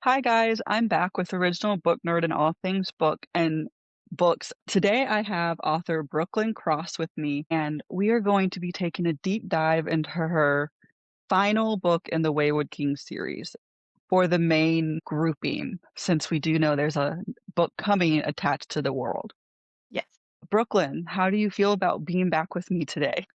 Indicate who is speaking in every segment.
Speaker 1: Hi guys, I'm back with original book nerd and all things book and books. Today I have author Brooklyn Cross with me, and we are going to be taking a deep dive into her final book in the Wayward Kings series for the main grouping, since we do know there's a book coming attached to the world.
Speaker 2: Yes.
Speaker 1: Brooklyn, how do you feel about being back with me today?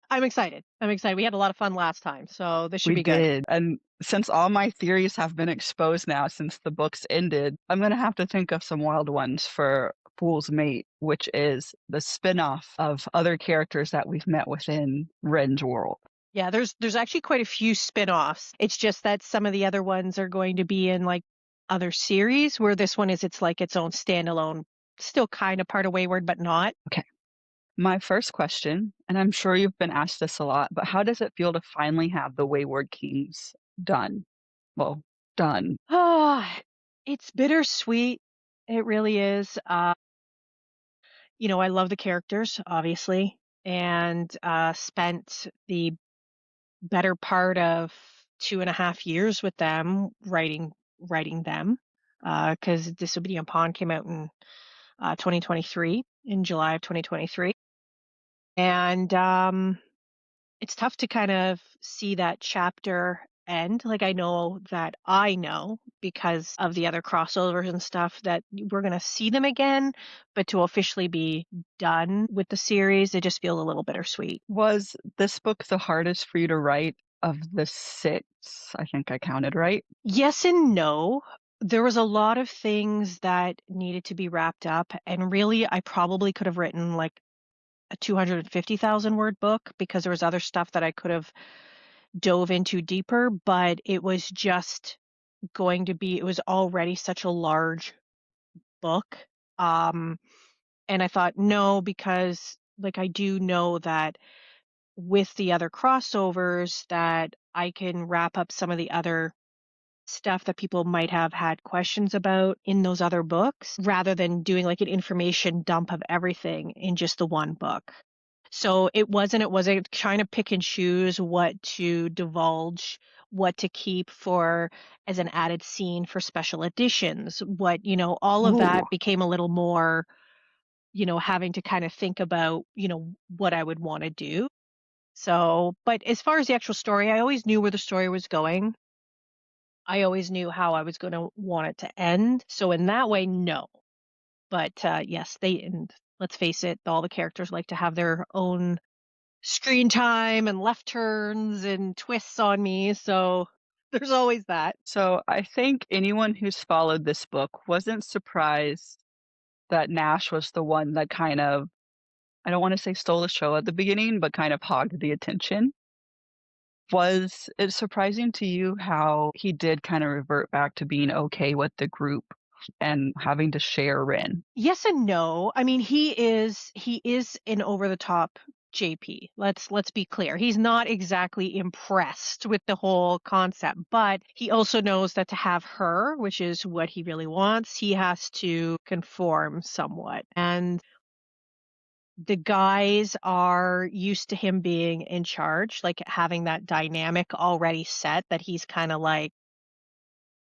Speaker 2: I'm excited. I'm excited. We had a lot of fun last time, so this should
Speaker 1: We
Speaker 2: be good.
Speaker 1: did. And since all my theories have been exposed now since the books ended, I'm gonna have to think of some wild ones for Fool's Mate, which is the spin-off of other characters that we've met within Ren's world.
Speaker 2: Yeah, there's actually quite a few spin-offs. It's just that some of the other ones are going to be in like other series where this one is it's like its own standalone, still kind of part of Wayward, but not.
Speaker 1: Okay. My first question, and I'm sure you've been asked this a lot, but how does it feel to finally have the Wayward Kings done? Well, done.
Speaker 2: Ah, it's bittersweet. It really is. I love the characters, obviously, and spent the better part of 2.5 years with them writing them, because Disobedient Pawn came out in 2023, in July of 2023. And it's tough to kind of see that chapter end. Like, I know because of the other crossovers and stuff that we're going to see them again, but to officially be done with the series, it just feels a little bittersweet.
Speaker 1: Was this book the hardest for you to write of the six? I think I counted right.
Speaker 2: Yes and no. There was a lot of things that needed to be wrapped up, and really, I probably could have written like a 250,000 word book because there was other stuff that I could have dove into deeper, but it was already such a large book. Um, and I thought, no, because like I do know that with the other crossovers that I can wrap up some of the other stuff that people might have had questions about in those other books rather than doing like an information dump of everything in just the one book. So it wasn't trying to pick and choose what to divulge, what to keep for as an added scene for special editions. All of
Speaker 1: Ooh.
Speaker 2: that became a little more, having to kind of think about, what I would want to do. So, but as far as the actual story, I always knew where the story was going. I always knew how I was gonna want it to end, so in that way, no. But, yes, and let's face it, all the characters like to have their own screen time and left turns and twists on me, so there's always that.
Speaker 1: So I think anyone who's followed this book wasn't surprised that Nash was the one that kind of, I don't want to say stole the show at the beginning, but kind of hogged the attention. Was it surprising to you how he did kind of revert back to being okay with the group and having to share Rin?
Speaker 2: Yes and no. I mean, he is an over the top JP. Let's be clear. He's not exactly impressed with the whole concept, but he also knows that to have her, which is what he really wants, he has to conform somewhat. And the guys are used to him being in charge, like having that dynamic already set that he's kind of like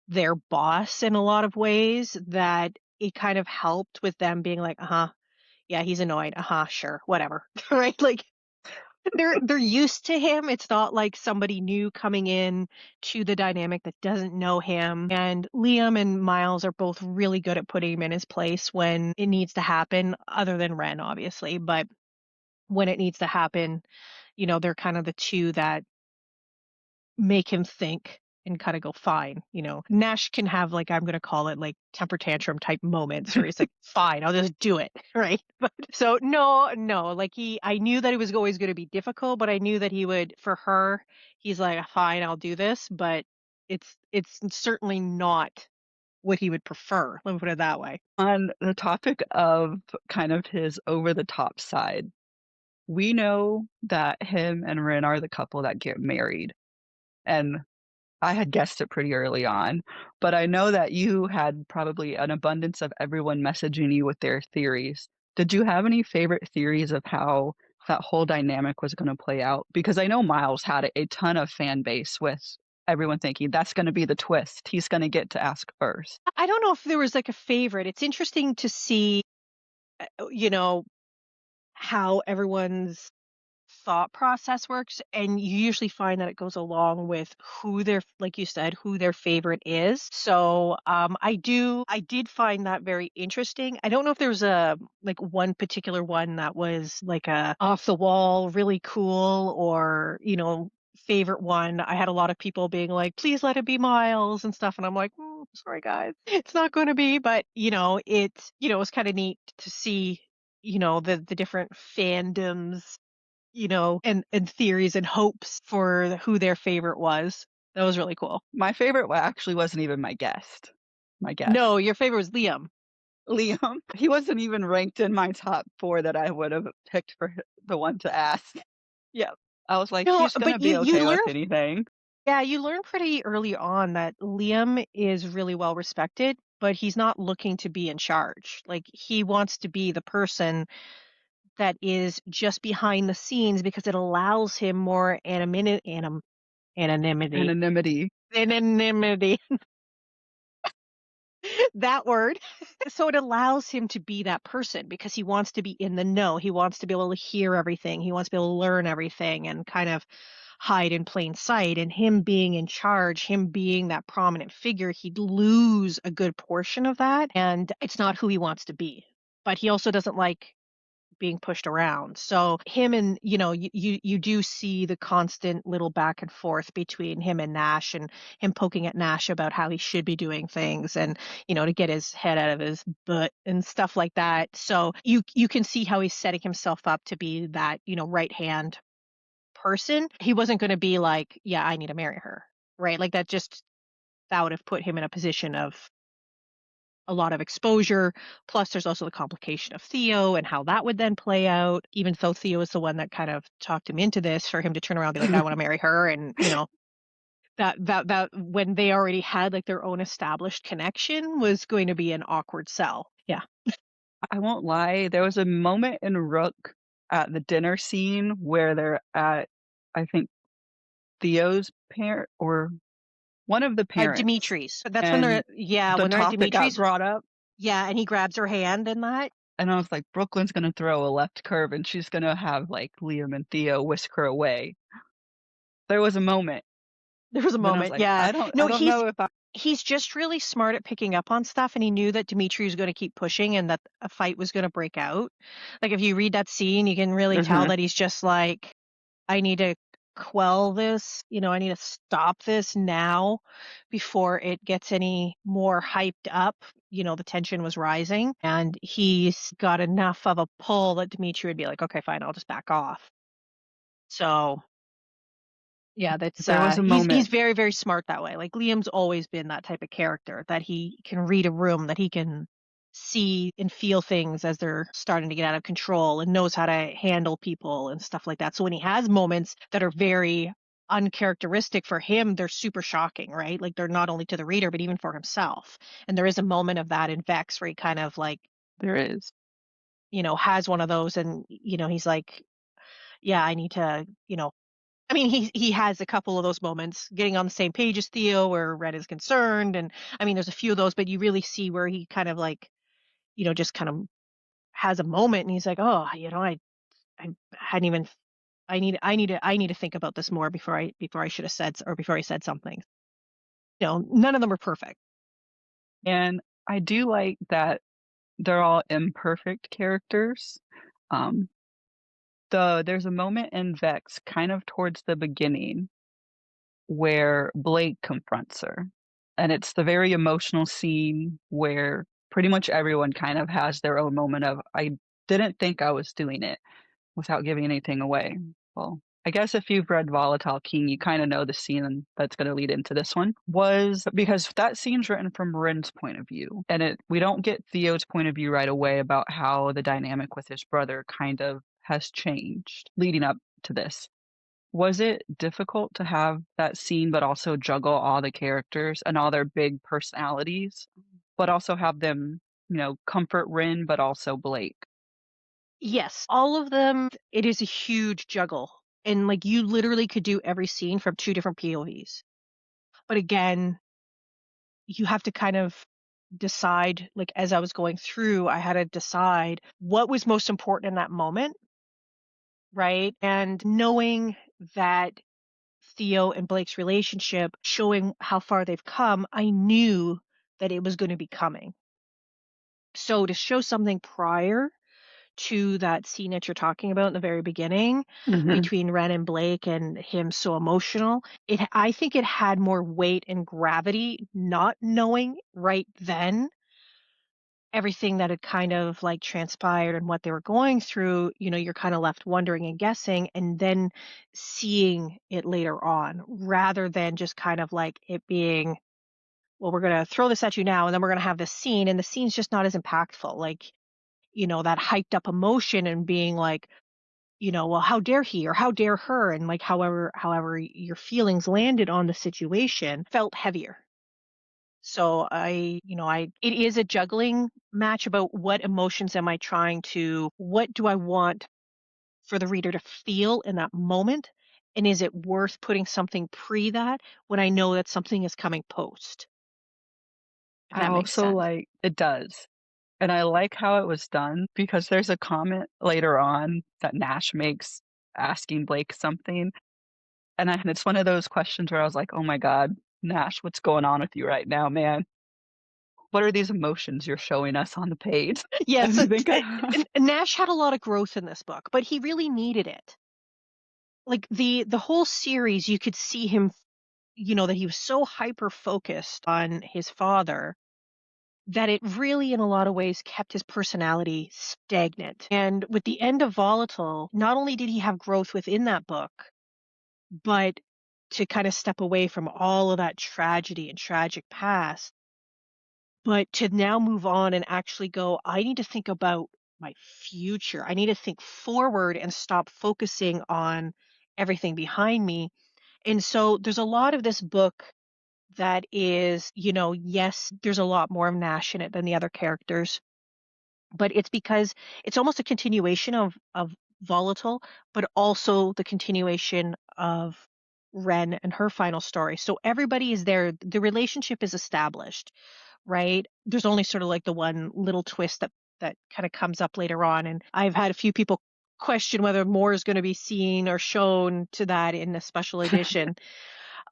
Speaker 2: their boss in a lot of ways, that it kind of helped with them being like, "Uh-huh, yeah, he's annoyed. Uh-huh, sure, whatever." Right? Like they're used to him. It's not like somebody new coming in to the dynamic that doesn't know him. And Liam and Miles are both really good at putting him in his place when it needs to happen, other than Ren, obviously. But when it needs to happen, they're kind of the two that make him think and kinda go, "Fine." Nash can have, like, I'm gonna call it, like, temper tantrum type moments where he's like, "Fine, I'll just do it." Right? But so, no, no, like, I knew that it was always gonna be difficult, but I knew that he would for her, he's like, "Fine, I'll do this," but it's certainly not what he would prefer, let me put it that way.
Speaker 1: On the topic of kind of his over the top side, we know that him and Rin are the couple that get married. And I had guessed it pretty early on, but I know that you had probably an abundance of everyone messaging you with their theories. Did you have any favorite theories of how that whole dynamic was gonna play out? Because I know Miles had a ton of fan base with everyone thinking that's gonna be the twist. He's gonna get to ask first.
Speaker 2: I don't know if there was like a favorite. It's interesting to see, you know, how everyone's thought process works, and you usually find that it goes along with who their, like you said, who their favorite is. So I did find that very interesting. I don't know if there was a like one particular one that was like a off the wall really cool, or favorite one. I had a lot of people being like, please let it be Miles and stuff, and I'm like, sorry guys, it's not going to be. But it's it was kind of neat to see the different fandoms, and theories and hopes for who their favorite was. That was really cool.
Speaker 1: My favorite actually wasn't even my guess.
Speaker 2: No, your favorite was Liam.
Speaker 1: Liam, he wasn't even ranked in my top 4 that I would have picked for the one to ask.
Speaker 2: Yeah.
Speaker 1: I was like,
Speaker 2: No,
Speaker 1: "He's
Speaker 2: but
Speaker 1: gonna be
Speaker 2: you
Speaker 1: okay with
Speaker 2: learn,
Speaker 1: anything."
Speaker 2: yeah, you learn pretty early on that Liam is really well respected, but he's not looking to be in charge. Like he wants to be the person that is just behind the scenes because it allows him more anonymity.
Speaker 1: Anonymity.
Speaker 2: Anonymity. That word. So it allows him to be that person because he wants to be in the know. He wants to be able to hear everything. He wants to be able to learn everything and kind of hide in plain sight. And him being in charge, him being that prominent figure, he'd lose a good portion of that. And it's not who he wants to be. But he also doesn't like being pushed around. So him and you do see the constant little back and forth between him and Nash, and him poking at Nash about how he should be doing things, and to get his head out of his butt and stuff like that. So you can see how he's setting himself up to be that, right hand person. He wasn't going to be like, yeah, I need to marry her. Right? Like that would have put him in a position of a lot of exposure. Plus, there's also the complication of Theo and how that would then play out, even though Theo is the one that kind of talked him into this, for him to turn around and be like, I want to marry her. And, that when they already had like their own established connection was going to be an awkward sell. Yeah.
Speaker 1: I won't lie, there was a moment in Rook at the dinner scene where they're at, I think, Theo's parent or one of the parents,
Speaker 2: Dimitri's. That's when
Speaker 1: and the
Speaker 2: when they're at
Speaker 1: topic got
Speaker 2: Dimitri's.
Speaker 1: brought up,
Speaker 2: Yeah. And he grabs her hand and that.
Speaker 1: and I was like, "Brooklyn's gonna throw a left curve, and she's gonna have, like, Liam and Theo whisk her away." There was a moment.
Speaker 2: There was a
Speaker 1: Then I was
Speaker 2: moment.
Speaker 1: like,
Speaker 2: Yeah.
Speaker 1: I
Speaker 2: No,
Speaker 1: don't know if I."
Speaker 2: he's just really smart at picking up on stuff, and he knew that Dimitri was going to keep pushing and that a fight was going to break out. Like if you read that scene, you can really tell
Speaker 1: Mhm.
Speaker 2: that he's just like, I need to quell this, I need to stop this now before it gets any more hyped up. The tension was rising, and he's got enough of a pull that Dimitri would be like, okay, fine, I'll just back off. So yeah, that's
Speaker 1: There was a
Speaker 2: he's
Speaker 1: moment.
Speaker 2: very, very smart that way. Like Liam's always been that type of character, that he can read a room, that he can see and feel things as they're starting to get out of control, and knows how to handle people and stuff like that. So when he has moments that are very uncharacteristic for him, they're super shocking, right? Like they're not only to the reader, but even for himself. And there is a moment of that in Vex where he kind of like,
Speaker 1: There is.
Speaker 2: has one of those, and he's like, yeah, I need to, I mean, he has a couple of those moments getting on the same page as Theo where Red is concerned, and I mean, there's a few of those, but you really see where he kind of like, just kind of has a moment, and he's like, oh, I hadn't even, I need to think about this more before I should have said, or before I said something. None of them are perfect.
Speaker 1: And I do like that they're all imperfect characters. Um, there's a moment in Vex kind of towards the beginning where Blake confronts her. And it's the very emotional scene where pretty much everyone kind of has their own moment of, I didn't think I was doing it, without giving anything away. Well, I guess if you've read Volatile King, you kind of know the scene that's going to lead into this one. Was because that scene's written from Rin's point of view, and we don't get Theo's point of view right away about how the dynamic with his brother kind of has changed leading up to this. Was it difficult to have that scene, but also juggle all the characters and all their big personalities, but also have them, comfort Rin, but also Blake?
Speaker 2: Yes, all of them. It is a huge juggle, and like you literally could do every scene from two different POVs. But again, you have to kind of decide, like as I was going through, I had to decide what was most important in that moment, right? And knowing that Theo and Blake's relationship, showing how far they've come, I knew that it was going to be coming. So to show something prior to that scene that you're talking about in the very beginning
Speaker 1: Mhm.
Speaker 2: between Ren and Blake and him so emotional, I think it had more weight and gravity not knowing right then everything that had kind of like transpired and what they were going through. You're kind of left wondering and guessing and then seeing it later on rather than just kind of like it being, well, we're going to throw this at you now and then we're going to have this scene, and the scene's just not as impactful. Like, that hyped up emotion and being like, well, how dare he or how dare her, and like however your feelings landed on the situation felt heavier. So it is a juggling match about what emotions am I trying to, what do I want for the reader to feel in that moment? And is it worth putting something pre that when I know that something is coming post, if
Speaker 1: I
Speaker 2: that makes
Speaker 1: also
Speaker 2: sense?
Speaker 1: like it does, and I like how it was done because there's a comment later on that Nash makes asking Blake something, and it's one of those questions where I was like, "Oh my god, Nash, what's going on with you right now, man? What are these emotions you're showing us on the page?"
Speaker 2: Yes,
Speaker 1: And I think
Speaker 2: and Nash had a lot of growth in this book, but he really needed it. Like the whole series, you could see him, that he was so hyper focused on his father that it really, in a lot of ways, kept his personality stagnant. And with the end of Volatile, not only did he have growth within that book, but to kind of step away from all of that tragedy and tragic past, but to now move on and actually go, I need to think about my future. I need to think forward and stop focusing on everything behind me. And so there's a lot of this book that is, yes, there's a lot more of Nash in it than the other characters, but it's because it's almost a continuation of Volatile, but also the continuation of Ren and her final story. So everybody is there. The relationship is established, right? There's only sort of like the one little twist that kind of comes up later on, and I've had a few people question whether more is going to be seen or shown to that in the special edition.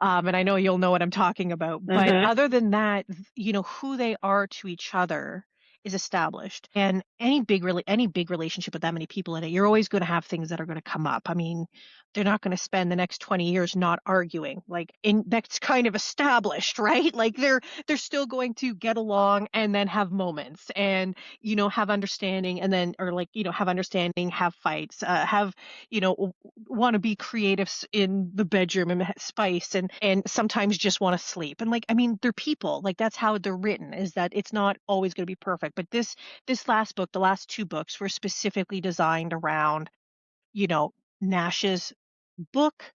Speaker 2: And I know you'll know what I'm talking about. But
Speaker 1: Mhm.
Speaker 2: other than that, who they are to each other is established. And any big relationship with that many people in it, you're always going to have things that are going to come up. I mean, they're not going to spend the next 20 years not arguing. Like, and that's kind of established, right? Like they're still going to get along and then have moments and have understanding, and then or like have understanding, have fights, have want to be creative in the bedroom and spice, and sometimes just want to sleep. And like, I mean, they're people. Like that's how they're written, is that it's not always going to be perfect. But this last book, the last two books, were specifically designed around, you know, Nash's book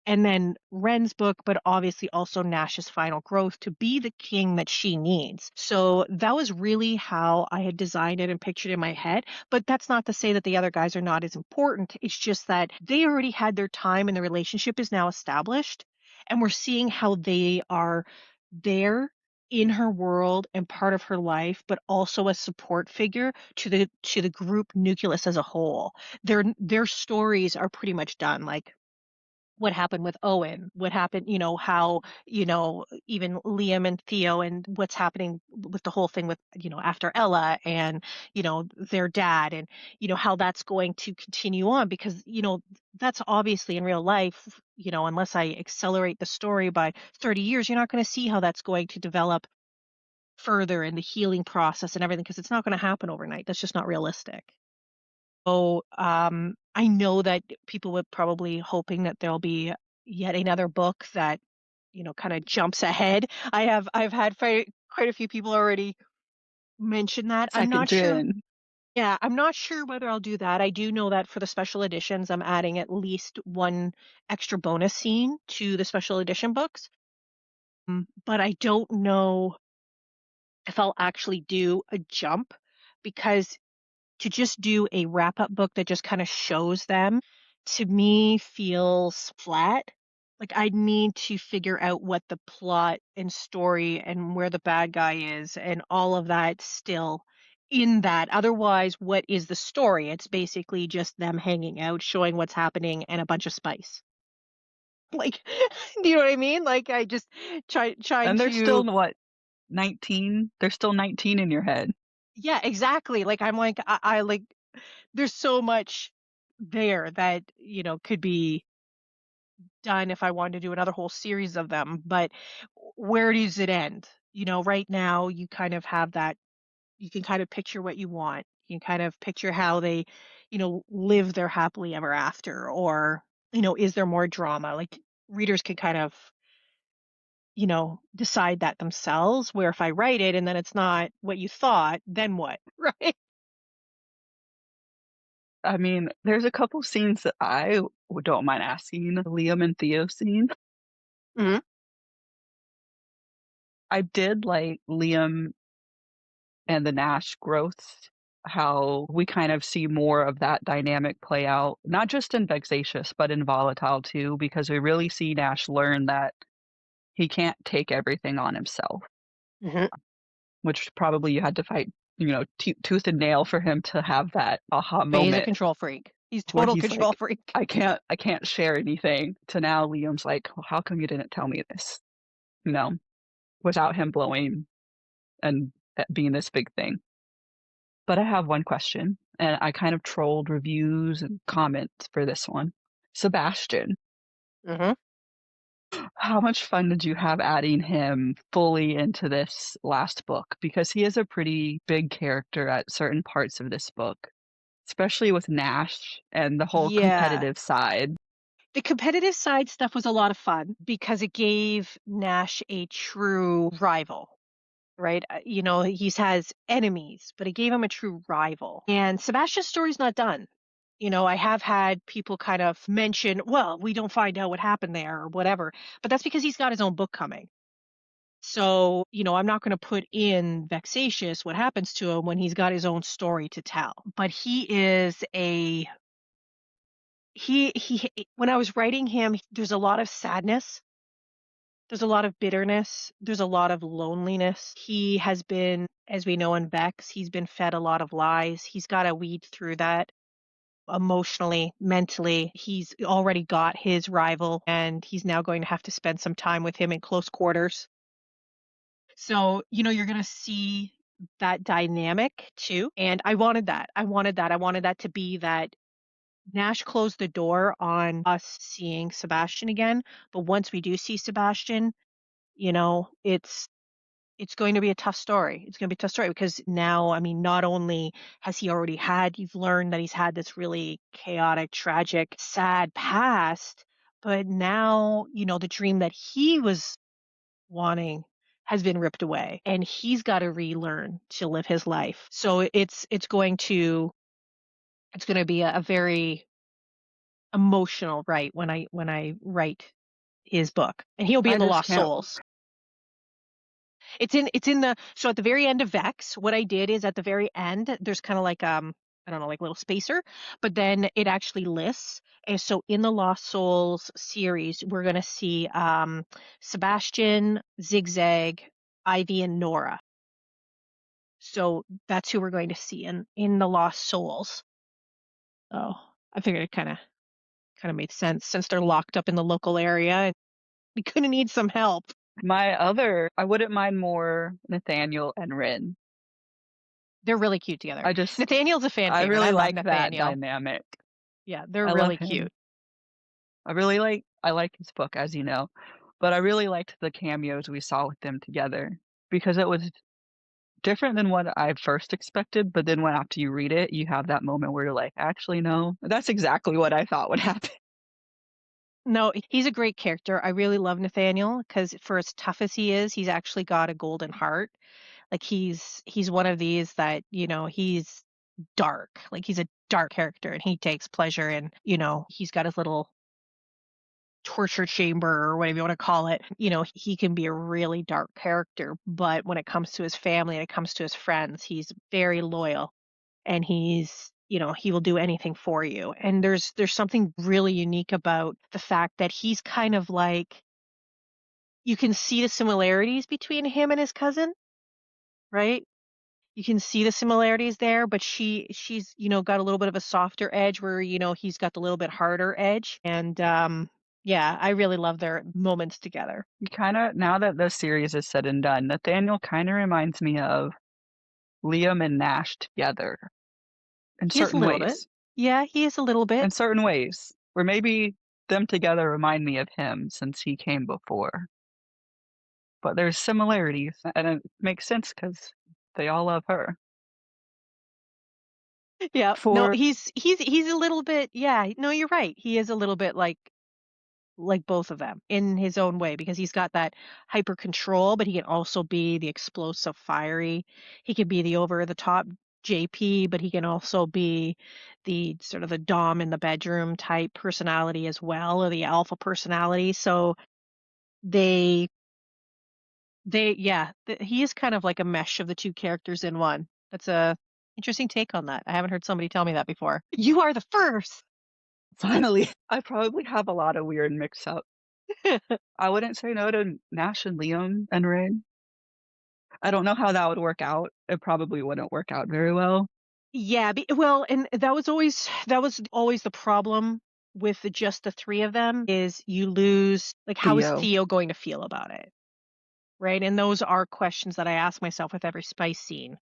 Speaker 2: and then Ren's book, but obviously also Nash's final growth to be the king that she needs. So that was really how I had designed it and pictured it in my head. But that's not to say that the other guys are not as important. It's just that they already had their time and the relationship is now established. And we're seeing how they are there in her world and part of her life, but also a support figure to the group nucleus as a whole. Their stories are pretty much done. Like what happened with Owen, what happened, how, even Liam and Theo and what's happening with the whole thing with, after Ella and, their dad and, how that's going to continue on because, that's obviously in real life, unless I accelerate the story by 30 years, you're not going to see how that's going to develop further in the healing process and everything because it's not going to happen overnight. That's just not realistic. So, I know that people would probably hoping that there'll be yet another book that, kind of jumps ahead. I've had quite a few people already mention that. I'm
Speaker 1: Second
Speaker 2: not sure.
Speaker 1: gen.
Speaker 2: Yeah, I'm not sure whether I'll do that. I do know that for the special editions, I'm adding at least one extra bonus scene to the special edition books. But I don't know if I'll actually do a jump because to just do a wrap up book that just kind of shows them to me feels flat. Like, I need to figure out what the plot and story and where the bad guy is and all of that still in that. Otherwise, what is the story? It's basically just them hanging out, showing what's happening, and a bunch of spice. Like, do you know what I mean? Like, I just trying
Speaker 1: And they're
Speaker 2: to
Speaker 1: still what, 19? They're still 19 in your head.
Speaker 2: yeah, exactly. Like, I'm like, I like, there's so much there that, could be done if I wanted to do another whole series of them, but where does it end? Right now you kind of have that you can kind of picture what you want. You can kind of picture how they, live their happily ever after or, is there more drama? Like readers can kind of, decide that themselves where if I write it and then it's not what you thought, then what? Right?
Speaker 1: I mean, there's a couple scenes that I don't mind asking. The Liam and Theo scene.
Speaker 2: Mhm.
Speaker 1: I did like Liam and the Nash growth, how we kind of see more of that dynamic play out, not just in Vexatious, but in Volatile too, because we really see Nash learn that he can't take everything on himself,
Speaker 2: Mhm.
Speaker 1: which probably you had to fight, tooth and nail for him to have that aha
Speaker 2: But he's a
Speaker 1: moment
Speaker 2: control freak. He's
Speaker 1: where
Speaker 2: total
Speaker 1: he's
Speaker 2: control
Speaker 1: like,
Speaker 2: freak.
Speaker 1: I can't share anything. To now Liam's like, well, how come you didn't tell me this? You know, without him blowing and being this big thing. But I have one question, and I kind of trolled reviews and comments for this one. Sebastian,
Speaker 2: Mhm.
Speaker 1: how much fun did you have adding him fully into this last book? Because he is a pretty big character at certain parts of this book, especially with Nash and the whole
Speaker 2: Yeah.
Speaker 1: competitive side.
Speaker 2: The competitive side stuff was a lot of fun because it gave Nash a true rival, right? He's has enemies, but it gave him a true rival. And Sebastian's story's not done. I have had people kind of mention, well, we don't find out what happened there or whatever, but that's because he's got his own book coming. So, I'm not going to put in Vexatious what happens to him when he's got his own story to tell. But he when I was writing him, there's a lot of sadness, there's a lot of bitterness, there's a lot of loneliness. He has been, as we know in Vex, he's been fed a lot of lies. He's got to weed through that emotionally, mentally. He's already got his rival and he's now going to have to spend some time with him in close quarters. So, you're going to see that dynamic too. And I wanted that. I wanted that. I wanted that to be that Nash closed the door on us seeing Sebastian again, but once we do see Sebastian, it's going to be a tough story. It's going to be a tough story because now, I mean, not only has he already had, you've learned that he's had this really chaotic, tragic, sad past, but now, the dream that he was wanting has been ripped away and he's got to relearn to live his life. So it's going to be a very emotional write when I write his book, and he'll be
Speaker 1: I
Speaker 2: in the
Speaker 1: just
Speaker 2: Lost
Speaker 1: can't.
Speaker 2: Souls. It's in the so at the very end of Vex, what I did is at the very end, there's kind of like I don't know, like little spacer, but then it actually lists. And so in the Lost Souls series, we're gonna see Sebastian, Zigzag, Ivy, and Nora. So that's who we're going to see in the Lost Souls. So I figured it kind of made sense since they're locked up in the local area and we couldn't need some help.
Speaker 1: I wouldn't mind more Nathaniel and Rin.
Speaker 2: They're really cute together.
Speaker 1: I just,
Speaker 2: Nathaniel's a fan
Speaker 1: I
Speaker 2: favorite. I
Speaker 1: really
Speaker 2: love
Speaker 1: like that
Speaker 2: Nathaniel.
Speaker 1: dynamic.
Speaker 2: Yeah, they're
Speaker 1: I love
Speaker 2: really
Speaker 1: him.
Speaker 2: cute.
Speaker 1: I like his book, as you know, but I really liked the cameos we saw with them together because it was different than what I first expected. But then when after you read it, you have that moment where you're like, actually, no, that's exactly what I thought would happen.
Speaker 2: No, he's a great character. I really love Nathaniel because for as tough as he is, he's actually got a golden heart. Like he's one of these that, he's dark. Like he's a dark character and he takes pleasure in, he's got his little torture chamber or whatever you want to call it. He can be a really dark character, but when it comes to his family and it comes to his friends, he's very loyal and he's he will do anything for you. And there's something really unique about the fact that he's kind of like you can see the similarities between him and his cousin, right? You can see the similarities there, but she's, got a little bit of a softer edge where, he's got the little bit harder edge. And yeah, I really love their moments together.
Speaker 1: You kinda now that the series is said and done, Nathaniel kinda reminds me of Liam and Nash together in
Speaker 2: He is a
Speaker 1: certain
Speaker 2: little bit.
Speaker 1: ways.
Speaker 2: Yeah, he is a little bit.
Speaker 1: In certain ways, where maybe them together remind me of him since he came before. But there's similarities, and it makes sense because they all love her.
Speaker 2: Yeah. No,
Speaker 1: For
Speaker 2: he's a little bit, yeah, no, you're right. He is a little bit like both of them in his own way because he's got that hyper control, but he can also be the explosive, fiery. He can be the over the top JP, but he can also be the sort of the dom in the bedroom type personality as well, or the alpha personality. So they yeah, he is kind of like a mesh of the two characters in one. That's a interesting take on that. I haven't heard somebody tell me that before. You are the first.
Speaker 1: finally, I probably have a lot of weird mix-up. I wouldn't say no to Nash and Liam and Ray. I don't know how that would work out. It probably wouldn't work out very well.
Speaker 2: Yeah, well, and that was always the problem with just the three of them is you lose like how is
Speaker 1: Theo.
Speaker 2: Theo going to feel about it, right? And those are questions that I ask myself with every spice scene,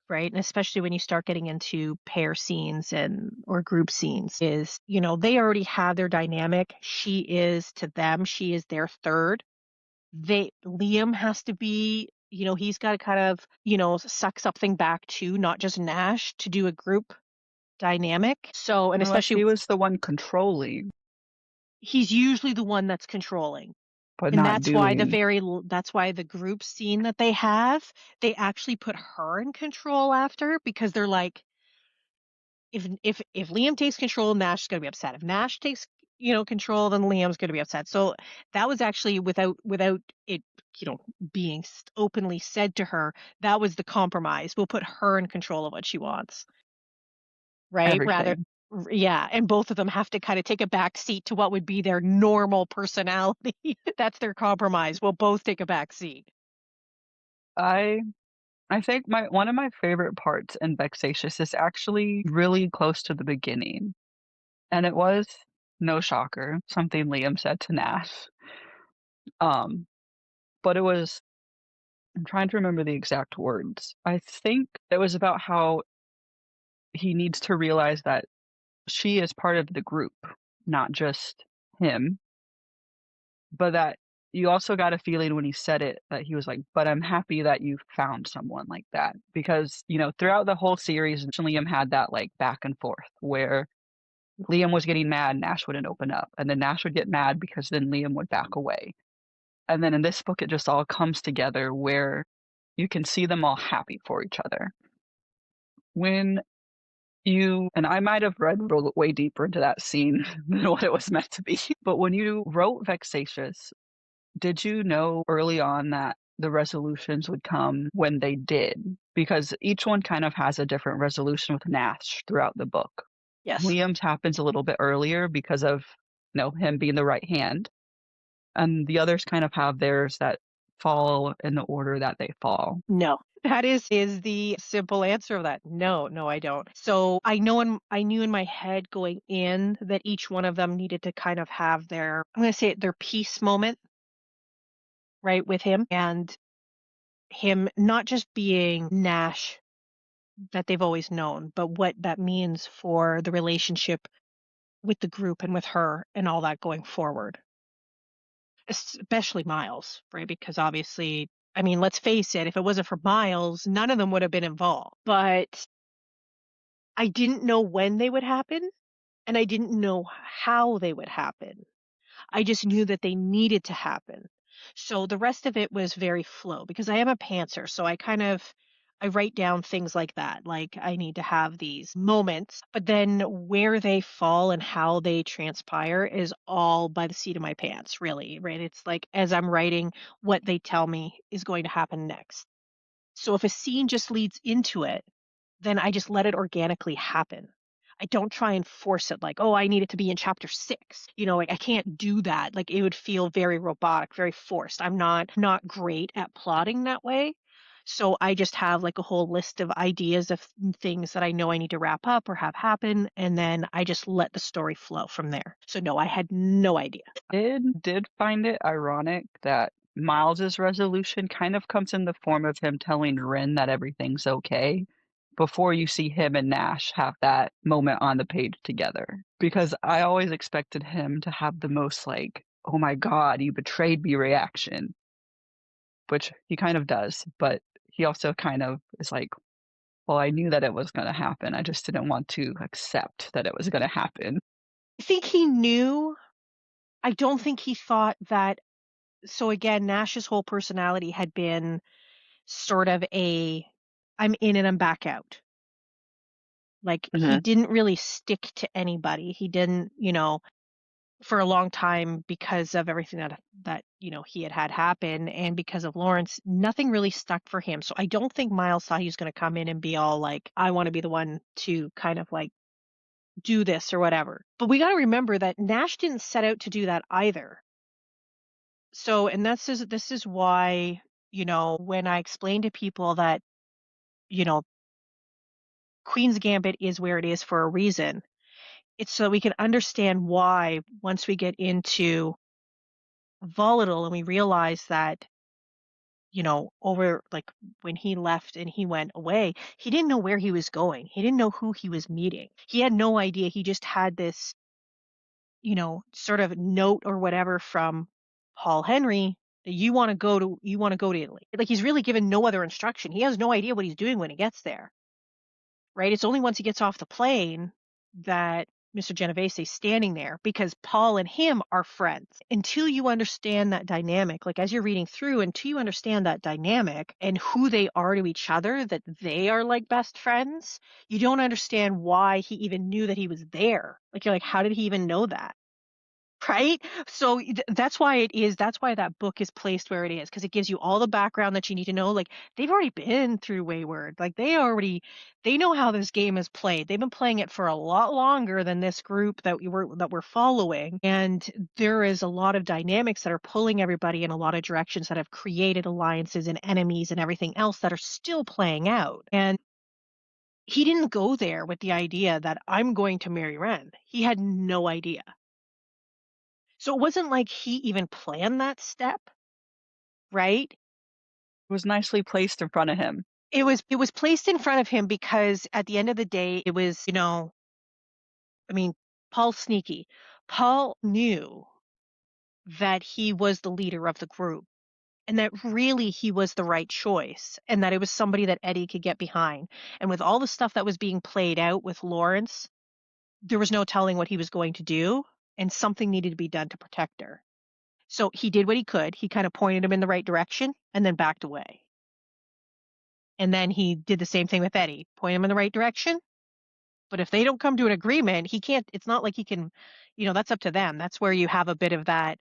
Speaker 2: right? And especially when you start getting into pair scenes and or group scenes is, they already have their dynamic. She is to them, she is their third. Liam has to be, he's got to kind of, suck something back too, not just Nash to do a group dynamic. So, and
Speaker 1: Unless
Speaker 2: especially
Speaker 1: he was the one controlling,
Speaker 2: he's usually the one that's controlling.
Speaker 1: but
Speaker 2: And
Speaker 1: not
Speaker 2: that's why
Speaker 1: doing
Speaker 2: that's why the group scene that they have, they actually put her in control after because they're like, if Liam takes control, Nash is going to be upset. If Nash takes, control, then Liam's going to be upset. So that was actually without it, being openly said to her, that was the compromise. We'll put her in control of what she wants. Right? Rather
Speaker 1: everything.
Speaker 2: yeah, and both of them have to kind of take a back seat to what would be their normal personality. That's their compromise. We'll both take a back seat.
Speaker 1: I I think my one of my favorite parts in Vexatious is actually really close to the beginning, and it was, no shocker, something Liam said to Nash. Um, but it was I'm trying to remember the exact words. I think it was about how he needs to realize that she is part of the group, not just him, but that you also got a feeling when he said it that he was like, "But I'm happy that you found someone like that." Because, throughout the whole series, Liam had that, like, back and forth where Liam was getting mad, Nash wouldn't open up, and then Nash would get mad because then Liam would back away. And then in this book, it just all comes together where you can see them all happy for each other. When and I might have read way deeper into that scene than what it was meant to be, but when you wrote Vexatious, did you know early on that the resolutions would come when they did? Because each one kind of has a different resolution with Nash throughout the book.
Speaker 2: Yes.
Speaker 1: Liam's happens a little bit earlier because of, him being the right hand, and the others kind of have theirs that fall in the order that they fall.
Speaker 2: No. That is the simple answer of that. No, no, I don't. So I knew in my head going in that each one of them needed to kind of have their I'm gonna say it, their peace moment, right, with him and him not just being Nash that they've always known, but what that means for the relationship with the group and with her and all that going forward. Especially Miles, right? Because obviously, I mean, let's face it, if it wasn't for Miles, none of them would have been involved. But I didn't know when they would happen, and I didn't know how they would happen. I just knew that they needed to happen. So the rest of it was very flow because I am a pantser. So I write down things like that. Like I need to have these moments, but then where they fall and how they transpire is all by the seat of my pants, really, right? It's like as I'm writing what they tell me is going to happen next. So if a scene just leads into it, then I just let it organically happen. I don't try and force it like, oh, I need it to be in chapter 6. Like I can't do that. Like it would feel very robotic, very forced. I'm not great at plotting that way. So I just have like a whole list of ideas of things that I know I need to wrap up or have happen, and then I just let the story flow from there. So no, I had no idea.
Speaker 1: Did find it ironic that Miles's resolution kind of comes in the form of him telling Rin that everything's okay before you see him and Nash have that moment on the page together. Because I always expected him to have the most like, "Oh my God, you betrayed me" reaction, which he kind of does, but he also kind of is like, "Well, I knew that it was gonna happen. I just didn't want to accept that it was gonna happen."
Speaker 2: I think he knew. I don't think he thought that. So again, Nash's whole personality had been sort of a I'm in and I'm back out. Like he
Speaker 1: Mhm.
Speaker 2: didn't really stick to anybody. He didn't, for a long time because of everything that he had happen, and because of Lawrence, nothing really stuck for him. So I don't think Miles thought he was going to come in and be all like, I want to be the one to kind of like do this or whatever. But we got to remember that Nash didn't set out to do that either. So, and this is why, when I explain to people that, you know, Queen's Gambit is where it is for a reason, it's so we can understand why once we get into Volatile and we realize that, over like when he left and he went away, he didn't know where he was going. He didn't know who he was meeting. He had no idea. He just had this, sort of note or whatever from Paul Henry that you want to go to Italy. Like he's really given no other instruction. He has no idea what he's doing when he gets there. Right? It's only once he gets off the plane that Mr. Genovese is standing there, because Paul and him are friends. Until you understand that dynamic, like as you're reading through, until you understand that dynamic and who they are to each other, that they are like best friends, you don't understand why he even knew that he was there. Like you're like, how did he even know that? Right? So that's why that book is placed where it is, because it gives you all the background that you need to know. Like they've already been through Wayward. Like they know how this game is played. They've been playing it for a lot longer than this group that we're following. And there is a lot of dynamics that are pulling everybody in a lot of directions that have created alliances and enemies and everything else that are still playing out. And he didn't go there with the idea that I'm going to marry Ren. He had no idea. So it wasn't like he even planned that step, right?
Speaker 1: It was nicely placed in front of him.
Speaker 2: It was placed in front of him because at the end of the day, it was, I mean, Paul's sneaky. Paul knew that he was the leader of the group and that really he was the right choice and that it was somebody that Eddie could get behind. And with all the stuff that was being played out with Lawrence, there was no telling what he was going to do, and something needed to be done to protect her. So he did what he could. He kind of pointed him in the right direction and then backed away. And then he did the same thing with Eddie, point him in the right direction. But if they don't come to an agreement, he can't, it's not like he can, that's up to them. That's where you have a bit of that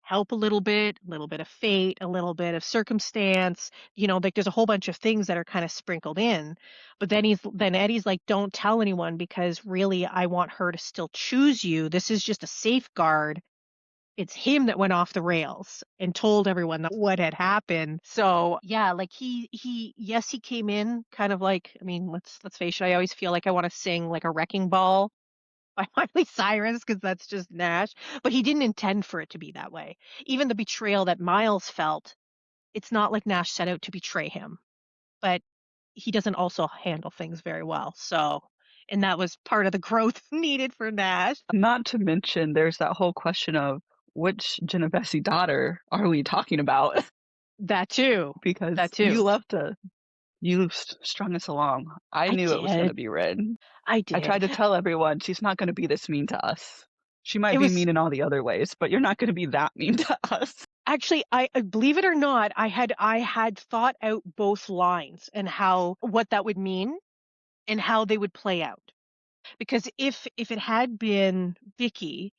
Speaker 2: help, a little bit of fate, a little bit of circumstance, like there's a whole bunch of things that are kind of sprinkled in. But then Eddie's like, don't tell anyone, because really I want her to still choose you. This is just a safeguard. It's him that went off the rails and told everyone that what had happened. So yeah, like yes, he came in kind of like, I mean, let's face it, I always feel like I want to sing like a wrecking ball by Miley Cyrus, because that's just Nash. But he didn't intend for it to be that way. Even the betrayal that Miles felt, it's not like Nash set out to betray him, but he doesn't also handle things very well. So, and that was part of the growth needed for Nash.
Speaker 1: Not to mention, there's that whole question of which Genovese daughter are we talking about?
Speaker 2: That too.
Speaker 1: Because
Speaker 2: That too.
Speaker 1: you strung us along. I
Speaker 2: I
Speaker 1: knew it was going to
Speaker 2: did.
Speaker 1: be Red.
Speaker 2: I
Speaker 1: I tried
Speaker 2: did.
Speaker 1: to tell everyone she's not going to be this mean to us. She might
Speaker 2: It
Speaker 1: be
Speaker 2: was
Speaker 1: mean in all the other ways, but you're not going to be that mean to us.
Speaker 2: actually, I believe it or not, I had thought out both lines and what that would mean and how they would play out. Because if it had been Vicky,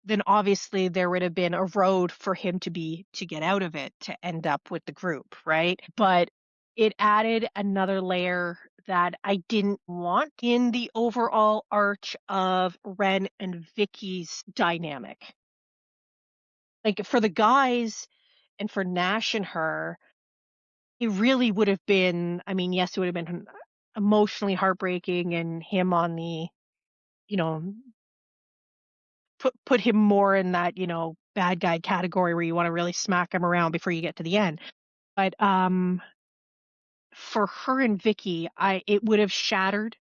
Speaker 2: then obviously there would have been a road for him to get out of it, to end up with the group, right? But it added another layer that I didn't want in the overall arch of Ren and Vicky's dynamic. Like for the guys and for Nash and her, it really would have been, I mean, yes, it would have been emotionally heartbreaking and him on the, you know, put him more in that, bad guy category where you want to really smack him around before you get to the end. But for her and Vicky, it would have shattered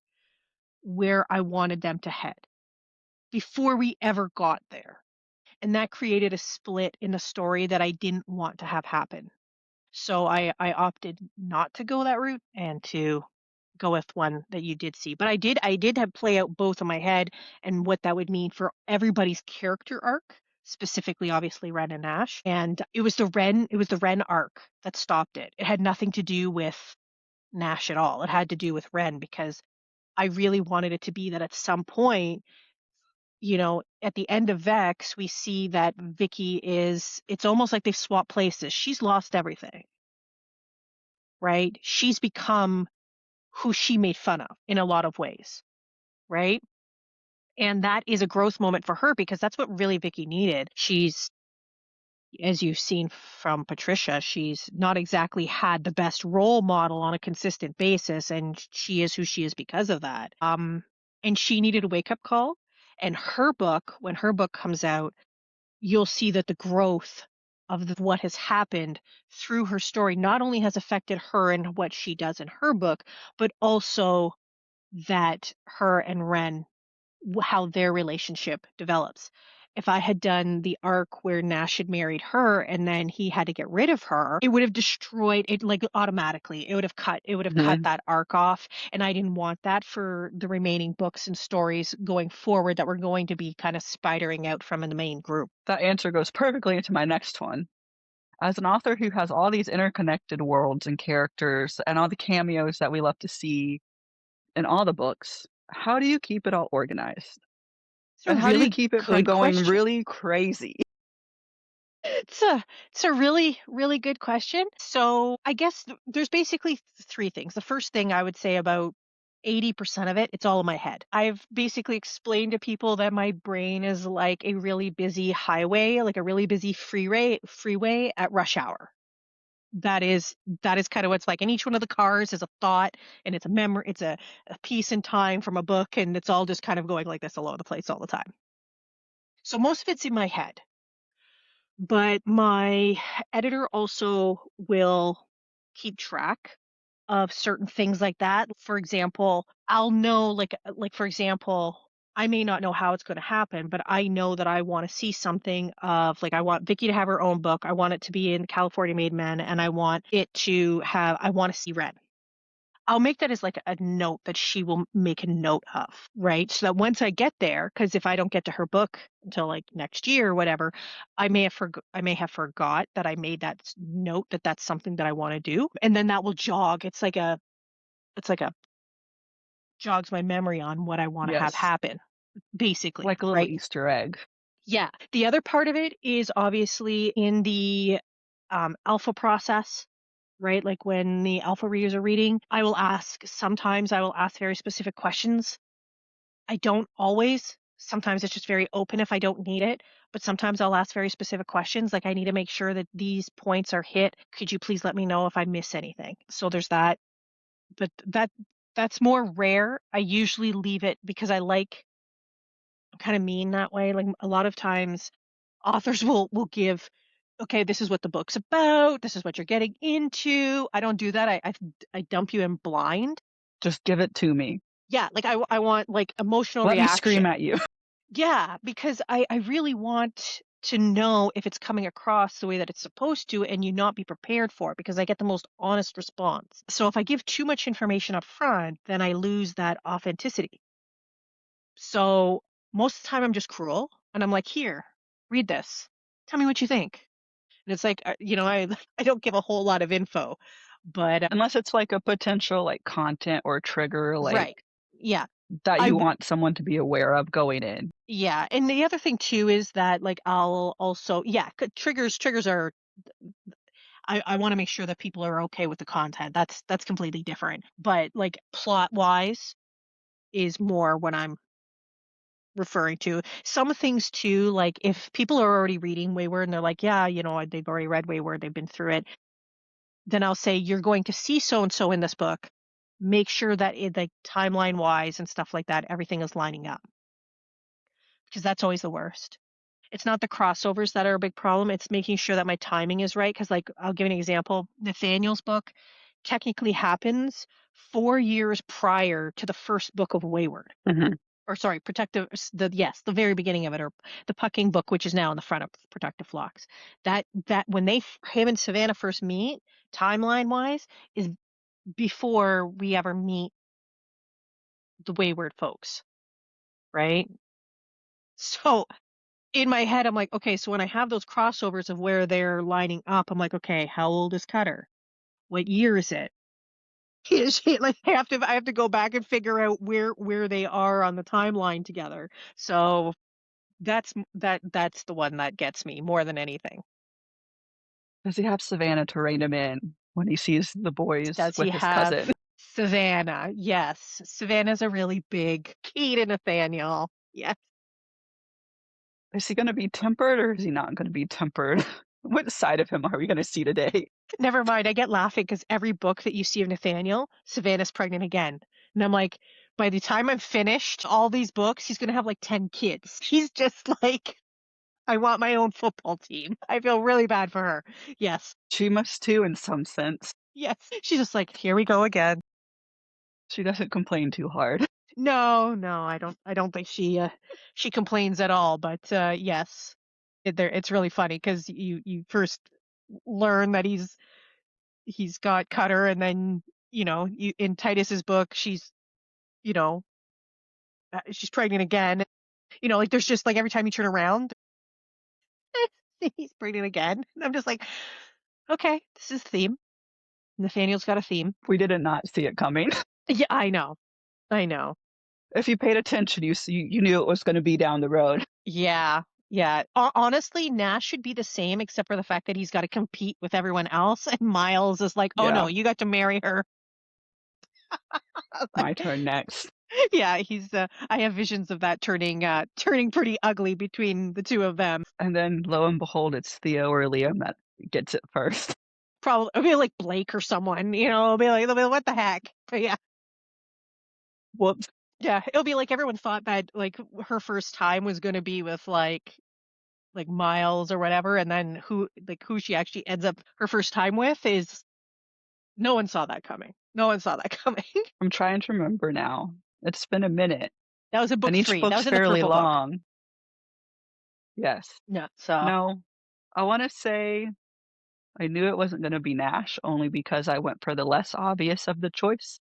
Speaker 2: where I wanted them to head before we ever got there. And that created a split in the story that I didn't want to have happen. So I opted not to go that route and to go with one that you did see. But I did have play out both in my head and what that would mean for everybody's character arc, specifically obviously Ren and Nash. And it was the Ren arc that stopped it. It had nothing to do with Nash at all. It had to do with Ren because I really wanted it to be that at some point, at the end of Vex, we see that Vicky it's almost like they've swapped places. She's lost everything, right? She's become who she made fun of in a lot of ways, right? And that is a growth moment for her because that's what really Vicky needed. She's, as you've seen from Patricia, she's not exactly had the best role model on a consistent basis, and she is who she is because of that. And she needed a wake up call. And when her book comes out, you'll see that the growth of what has happened through her story not only has affected her and what she does in her book, but also that her and Ren, how their relationship develops. If I had done the arc where Nash had married her and then he had to get rid of her, it would have destroyed it like automatically. It would have cut
Speaker 1: Mhm.
Speaker 2: that arc off. And I didn't want that for the remaining books and stories going forward that were going to be kind of spidering out from the main group.
Speaker 1: That answer goes perfectly into my next one. As an author who has all these interconnected worlds and characters and all the cameos that we love to see in all the books, how do you keep it all organized?
Speaker 2: It's a
Speaker 1: And how do you
Speaker 2: really
Speaker 1: keep it from
Speaker 2: good
Speaker 1: going
Speaker 2: question.
Speaker 1: really crazy?
Speaker 2: It's a really, really good question. So I guess there's basically three things. The first thing I would say about 80% of it, it's all in my head. I've basically explained to people that my brain is like a really busy highway, like a really busy freeway at rush hour. That is that is kind of what it's like. And each one of the cars is a thought and it's a memory, it's a piece in time from a book, and it's all just kind of going like this all over the place all the time. So most of it's in my head. But my editor also will keep track of certain things like that. For example, I'll know like for example, I may not know how it's going to happen, but I know that I want to see something of like I want Vicky to have her own book. I want it to be in California Made Men, and I want to see Red. I'll make that as like a note that she will make a note of, right? So that once I get there, because if I don't get to her book until like next year or whatever, I may have forgot that I made that note that that's something that I want to do, and then that will jog. It's like a jogs my memory on what I want to have
Speaker 1: Yes,
Speaker 2: happen, basically,
Speaker 1: like a little
Speaker 2: right?
Speaker 1: Easter egg.
Speaker 2: Yeah. The other part of it is obviously in the alpha process, right? Like when the alpha readers are reading, sometimes I will ask very specific questions. I don't always. Sometimes it's just very open if I don't need it, but sometimes I'll ask very specific questions like I need to make sure that these points are hit. Could you please let me know if I miss anything? So there's that, but that's more rare. I usually leave it because I'm kind of mean that way. Like a lot of times authors will give, okay, this is what the book's about, this is what you're getting into. I don't do that. I dump you in blind.
Speaker 1: Just give it to me.
Speaker 2: Yeah, like I want like emotional
Speaker 1: Let me scream
Speaker 2: reaction.
Speaker 1: at you.
Speaker 2: Yeah, because I really want to know if it's coming across the way that it's supposed to and you not be prepared for it because I get the most honest response. So if I give too much information up front, then I lose that authenticity. So most of the time I'm just cruel and I'm like, here, read this. Tell me what you think. And it's like, I don't give a whole lot of info, but
Speaker 1: Unless it's like a potential like content or trigger like
Speaker 2: right. Yeah.
Speaker 1: that
Speaker 2: I
Speaker 1: you
Speaker 2: w-
Speaker 1: want someone to be aware of going in.
Speaker 2: yeah, and the other thing too is that like I'll also, yeah, triggers are, I want to make sure that people are okay with the content. That's completely different. But like plot wise is more what I'm referring to. Some things too, like if people are already reading Wayward and they're like, yeah, they've already read Wayward, they've been through it, then I'll say you're going to see so and so in this book. Make sure that it like timeline wise and stuff like that, everything is lining up. Because that's always the worst. It's not the crossovers that are a big problem. It's making sure that my timing is right. Because, like, I'll give an example. Nathaniel's book technically happens 4 years prior to the first book of Wayward.
Speaker 1: Mhm.
Speaker 2: Or sorry, the very beginning of it, or the Pucking book, which is now on the front of Protective Flocks. That when him and Savannah first meet, timeline wise, is before we ever meet the Wayward folks, right? So in my head, I'm like, okay, so when I have those crossovers of where they're lining up, I'm like, okay, how old is Cutter? What year is it? Is she like I have to go back and figure out where they are on the timeline together. So that's the one that gets me more than anything.
Speaker 1: Does he have Savannah to rein him in when he sees the boys
Speaker 2: Does he
Speaker 1: with his
Speaker 2: have
Speaker 1: cousin?
Speaker 2: Savannah? Yes. Savannah's a really big key to Nathaniel. Yes.
Speaker 1: Is he gonna be tempered or is he not gonna be tempered? What side of him are we gonna see today?
Speaker 2: Never mind. I get laughing because every book that you see of Nathaniel, Savannah's pregnant again. And I'm like, by the time I'm finished all these books, he's going to have like 10 kids. He's just like, I want my own football team. I feel really bad for her. Yes.
Speaker 1: She must too in some sense.
Speaker 2: Yes. She's just like, here we go again.
Speaker 1: She doesn't complain too hard.
Speaker 2: No, no, I don't think she complains at all, but yes. It's really funny because you first learn that he's got Cutter, and then in Titus's book you know she's pregnant again. Like there's just like every time you turn around, he's pregnant again. And I'm just like, okay, this is theme. Nathaniel's got a theme.
Speaker 1: We did not see it coming.
Speaker 2: Yeah, I know.
Speaker 1: If you paid attention, you knew it was gonna be down the road.
Speaker 2: Yeah, yeah. Honestly, Nash should be the same, except for the fact that he's got to compete with everyone else, and Miles is like, oh no,
Speaker 1: Yeah,
Speaker 2: you got to marry her.
Speaker 1: my turn next.
Speaker 2: Yeah, he's. I have visions of that turning pretty ugly between the two of them.
Speaker 1: And then lo and behold, it's Theo or Liam that gets it first.
Speaker 2: Probably it'll be like Blake or someone. They'll be like, what the heck? But yeah,
Speaker 1: Whoops.
Speaker 2: yeah, it'll be like everyone thought that like her first time was going to be with like Miles or whatever, and then who she actually ends up her first time with is no one saw that coming. No one saw that coming.
Speaker 1: I'm trying to remember now. It's been a minute,
Speaker 2: That was in
Speaker 1: and
Speaker 2: book
Speaker 1: each
Speaker 2: 3. That
Speaker 1: book's
Speaker 2: was in the
Speaker 1: fairly
Speaker 2: purple book.
Speaker 1: long. Yes.
Speaker 2: Yeah. So,
Speaker 1: No, I wanna say I knew it wasn't gonna be Nash only because I went for the less obvious of the choice,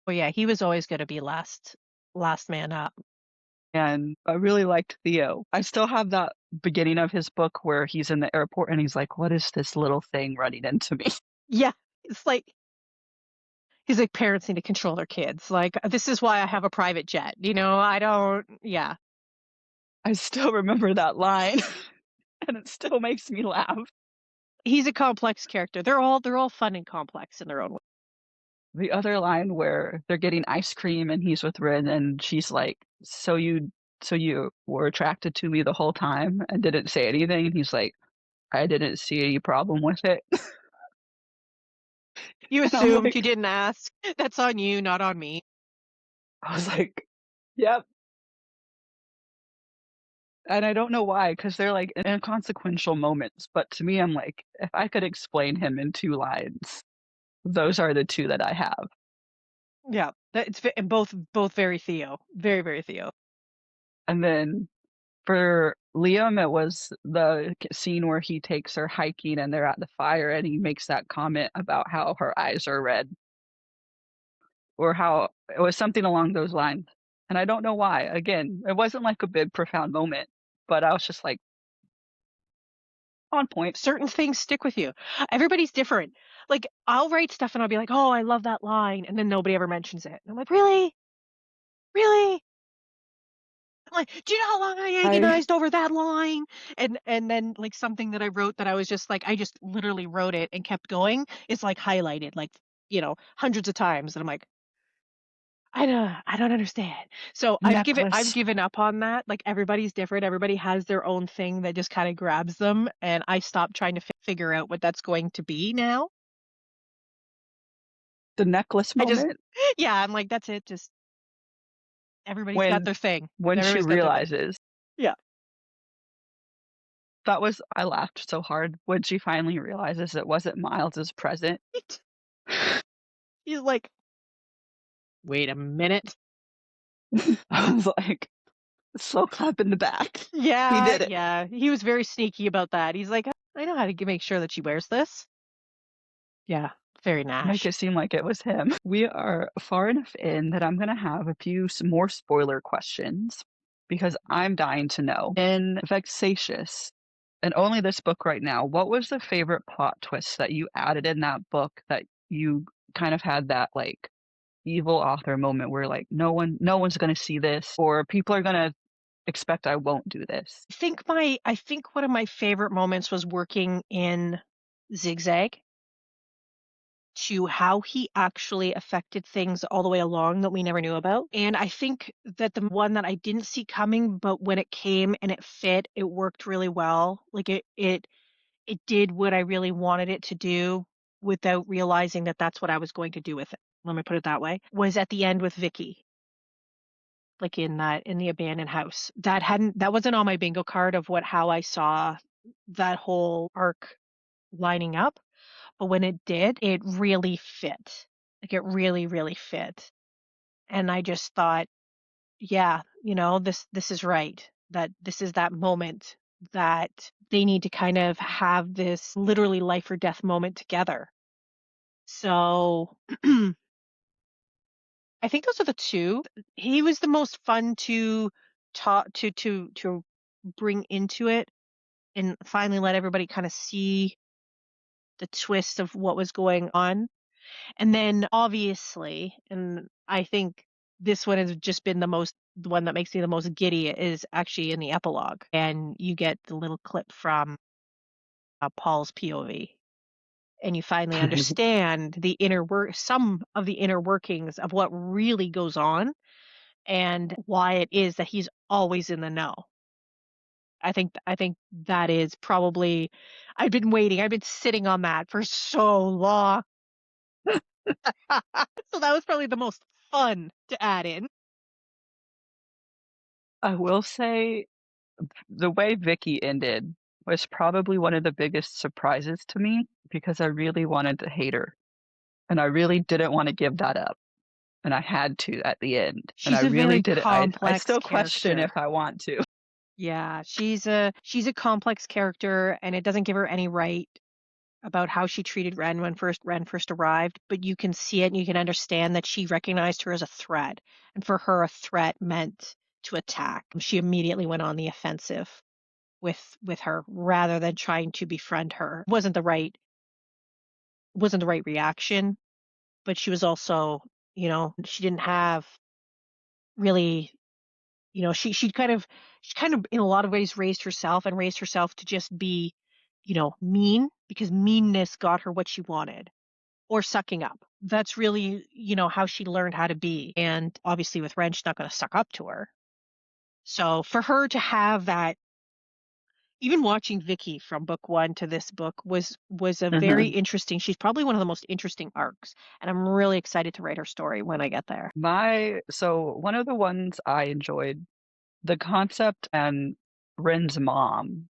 Speaker 2: well, yeah, he was always going to be last man up.
Speaker 1: and I really liked Theo. I still have that beginning of his book where he's in the airport and he's like, "What is this little thing running into me?"
Speaker 2: Yeah, it's like he's like parents need to control their kids. Like this is why I have a private jet. I don't. Yeah,
Speaker 1: I still remember that line, and it still makes me laugh.
Speaker 2: he's a complex character. They're all fun and complex in their own way.
Speaker 1: The other line where they're getting ice cream and he's with Rin and she's like, "So you were attracted to me the whole time and didn't say anything?" And he's like, "I didn't see any problem with it."
Speaker 2: You
Speaker 1: And I'm
Speaker 2: assumed, you
Speaker 1: like
Speaker 2: didn't ask. That's on you, not on me.
Speaker 1: I was like, "Yep." And I don't know why, because 'cause they're, like, inconsequential moments, but to me, I'm like, if I could explain him in 2 lines, those are the 2 that I have.
Speaker 2: Yeah, and both very Theo, very very Theo.
Speaker 1: And then for Liam, it was the scene where he takes her hiking and they're at the fire and he makes that comment about how her eyes are red, or how it was something along those lines. And I don't know why. Again, it wasn't like a big profound moment, but I was just like, on point.
Speaker 2: Certain things stick with you. Everybody's different. Like I'll write stuff and I'll be like, "Oh, I love that line," and then nobody ever mentions it. And I'm like, "Really? Really?" Like, "Do you know how long I
Speaker 1: I
Speaker 2: agonized over that line?" And then, like, something that I wrote that I was just like I just literally wrote it and kept going, it's, like, highlighted, like, hundreds of times, and I'm like, I don't understand." So, I've
Speaker 1: necklace.
Speaker 2: given up on that, like, everybody's different, everybody has their own thing that just kinda grabs them, and I stopped trying to figure out what that's going to be now.
Speaker 1: The necklace
Speaker 2: I just
Speaker 1: moment
Speaker 2: yeah, I'm like, "That's it, just everybody's got
Speaker 1: when
Speaker 2: their thing.
Speaker 1: she
Speaker 2: Everybody's got their thing."
Speaker 1: realizes.
Speaker 2: Yeah.
Speaker 1: That was I laughed so hard when she finally realizes it wasn't Miles's present.
Speaker 2: He's like, "Wait a minute."
Speaker 1: I was like, slow clap in the back. He
Speaker 2: Yeah,
Speaker 1: did it.
Speaker 2: yeah, he was very sneaky about that. He's like, I know how to make sure that she wears this." Yeah, very
Speaker 1: Make
Speaker 2: Nash.
Speaker 1: it seem like it was him. We are far enough in that I'm gonna have a few more spoiler questions because I'm dying to know. In Vexatious, and only this book right now, what was the favorite plot twist that you added in that book that you kind of had that like evil author moment where like no one's gonna see this or people are gonna expect I won't do this?
Speaker 2: I think one of my favorite moments was working in Zigzag to how he actually affected things all the way along that we never knew about. And I think that the one that I didn't see coming, but when it came and it fit, it worked really well. Like it did what I really wanted it to do without realizing that that's what I was going to do with it. Let me put it that way. Was at the end with Vicky, like in the abandoned house. That wasn't on my bingo card of what how I saw that whole arc lining up, but when it did, it really fit. Like it really, really fit. And I just thought, yeah, this is right. That this is that moment that they need to kind of have this literally life or death moment together. So I think those are the two. He was the most fun to talk to bring into it and finally let everybody kind of see the twist of what was going on. And then obviously, and I think this one has just been the one that makes me the most giddy is actually in the epilogue. And you get the little clip from Paul's POV. And you finally understand some of the inner workings of what really goes on and why it is that he's always in the know. I think that is probably I've been sitting on that for so long. So that was probably the most fun to add in.
Speaker 1: I will say the way Vicky ended was probably one of the biggest surprises to me because I really wanted to hate her, and I really didn't wanna give that up, and I had to at the end, and I
Speaker 2: She's a
Speaker 1: really
Speaker 2: very
Speaker 1: did it. I
Speaker 2: complex
Speaker 1: still question if
Speaker 2: character.
Speaker 1: I want to.
Speaker 2: Yeah, she's a complex character and it doesn't give her any right about how she treated Ren when Ren first arrived, but you can see it and you can understand that she recognized her as a threat. And for her a threat meant to attack. She immediately went on the offensive with her rather than trying to befriend her. Wasn't the right reaction, but she was also, she didn't have really, she kind of in a lot of ways raised herself to just be, mean because meanness got her what she wanted or sucking up. That's really, how she learned how to be. And obviously with Ren, she's not going to suck up to her. So for her to have that, even watching Vicky from book one to this book was a very
Speaker 1: Mhm.
Speaker 2: interesting. She's probably one of the most interesting arcs, and I'm really excited to write her story when I get there.
Speaker 1: One of the ones I enjoyed, the concept and Ren's mom,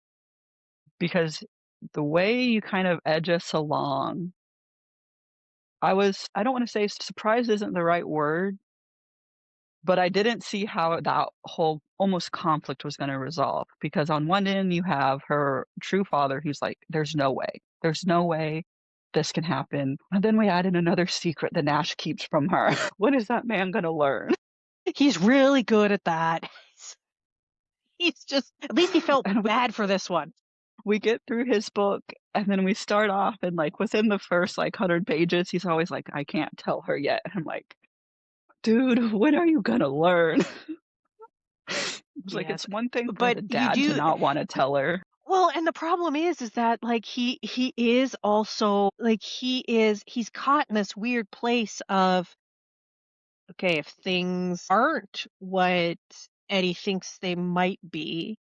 Speaker 1: because the way you kind of edge us along, I don't wanna say surprised isn't the right word, but I didn't see how that whole almost conflict was gonna resolve, because on one end, you have her true father who's like, "There's no way. There's no way this can happen," and then we add in another secret that Nash keeps from her. What is that man gonna learn?
Speaker 2: He's really good at that. He's just at least he felt
Speaker 1: And
Speaker 2: bad for this one.
Speaker 1: we get through his book, and then we start off, and, like, within the first, like, 100 pages, he's always like, "I can't tell her yet." And I'm like, "Dude, when are you gonna learn?" was like,
Speaker 2: Yes.
Speaker 1: it's one thing for
Speaker 2: But
Speaker 1: the
Speaker 2: you
Speaker 1: dad to
Speaker 2: do
Speaker 1: not wanna tell her.
Speaker 2: well, and the problem is that, like, he is also like, he's caught in this weird place of, okay, if things aren't what Eddie thinks they might be,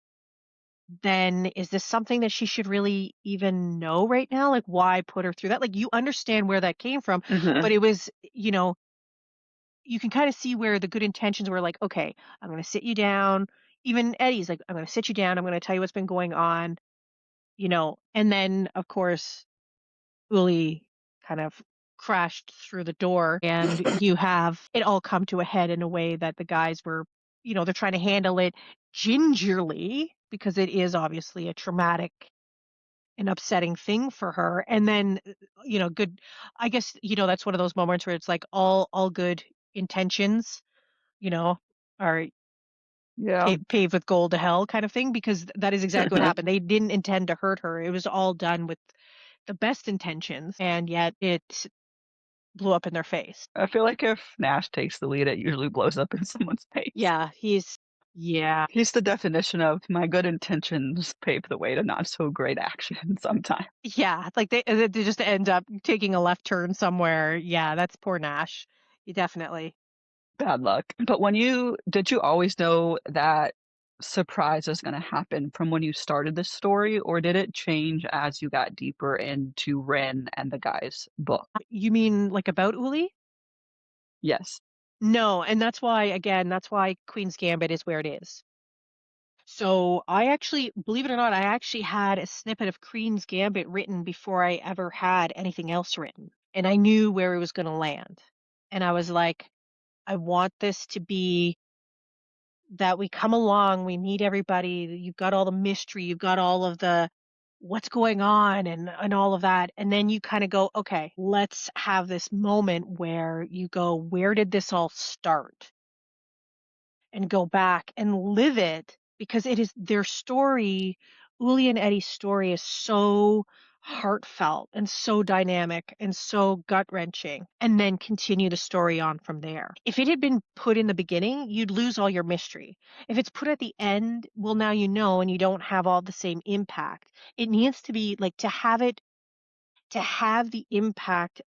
Speaker 2: then is this something that she should really even know right now? Like, why put her through that? Like, you understand where that came from,
Speaker 1: Mhm.
Speaker 2: but it was, you can kind of see where the good intentions were like, okay, I'm going to sit you down. Even Eddie's like, I'm going to sit you down. I'm going to tell you what's been going on, and then, of course, Uli kind of crashed through the door, and you have it all come to a head in a way that the guys were, they're trying to handle it gingerly because it is obviously a traumatic and upsetting thing for her. And then, good, I guess, that's one of those moments where it's like all good intentions, you know, are
Speaker 1: Yeah.
Speaker 2: paved with gold to hell kind of thing, because that is exactly what happened. They didn't intend to hurt her. It was all done with the best intentions, and yet it blew up in their face.
Speaker 1: I feel like if Nash takes the lead, it usually blows up in someone's face.
Speaker 2: Yeah, yeah,
Speaker 1: He's the definition of my good intentions pave the way to not so great action sometimes.
Speaker 2: yeah. Like they just end up taking a left turn somewhere. Yeah, that's poor Nash. Definitely.
Speaker 1: Bad luck. But did you always know that surprise was gonna happen from when you started this story, or did it change as you got deeper into Ren and the guy's book?
Speaker 2: You mean like about Uli?
Speaker 1: Yes.
Speaker 2: No, and that's why Queen's Gambit is where it is. So I actually, believe it or not, I actually had a snippet of Queen's Gambit written before I ever had anything else written. And I knew where it was going to land. And I was like, I want this to be that we come along, we meet everybody, you've got all the mystery, you've got all of the what's going on and all of that. And then you kind of go, okay, let's have this moment where you go, where did this all start? And go back and live it, because it is their story. Uli and Eddie's story is so heartfelt and so dynamic and so gut wrenching, and then continue the story on from there. If it had been put in the beginning, you'd lose all your mystery. If it's put at the end, well, now you know, and you don't have all the same impact. It needs to be like to have the impact